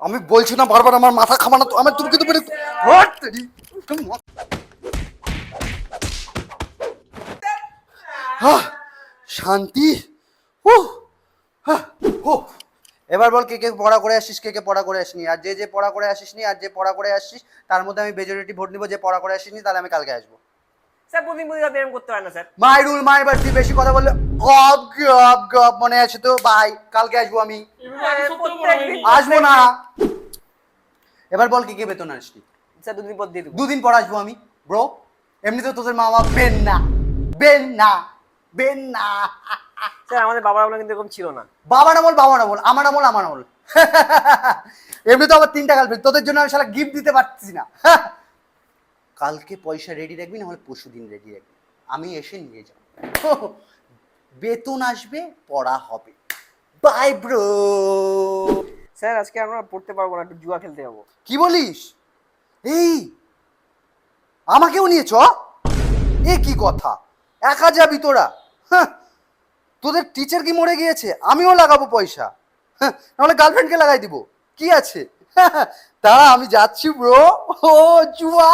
আমি বলছি না বারবার আমার মাথা খামানো তো আমার তুমি কিন্তু বলে শান্তি। এবার বল কে কে পড়া করে আসিস, কে কে পড়া করে আসিনি। আর যে পড়া করে আসিসনি আর যে পড়া করে আসিস তার মধ্যে আমি মেজরিটি ভোট নিব। যে পড়া করে আসিসনি তাহলে আমি কালকে আসবো। স্যার প্রতিদিন আপনি এরকম করতে পারেন না স্যার। মাই রুল মাই বার্সি, বেশি কথা বললে গপ গপ গপ। মনে আছে তো ভাই, কালকে আসবো আমি। আসবো না। এবার বল কে কে বেতন আসনি। স্যার দুদিন পর দিয়ে দেবো। দুদিন পর আসবো আমি ব্রো। এমনিতে তোদের মা বাবা বেন না বেন না বেন না। স্যার আমাদের বাবার আমলে কিন্তু এরকম ছিল না। বাবার আমল বাবার আমল, আমার আমল আমার আমল। এমনি তো আবার 3টা গার্লফ্রেন্ড, তোদের জন্য আমি শালা গিফট দিতে পারছি না। কালকে পয়সা রেডি রাখবি, না হলে পরশু দিন রেডি রাখবি, আমি এসে নিয়ে যাব। বেতন আসবে, পড়া হবে। By bro. স্যার আজকে আমরা পড়তে পারবো না, একটু জুয়া খেলতে যাবো। কি বলিস? এই আমাকেও নিয়ে চ। এ কি কথা, একা যাবি তোরা? তোদের টিচার কি মরে গিয়েছে? আমিও লাগাবো পয়সা, নাহলে গার্লফ্রেন্ডকে লাগাই দিব। কি আছে? দাঁড়া আমি যাচ্ছি ব্রো। ও জুয়া।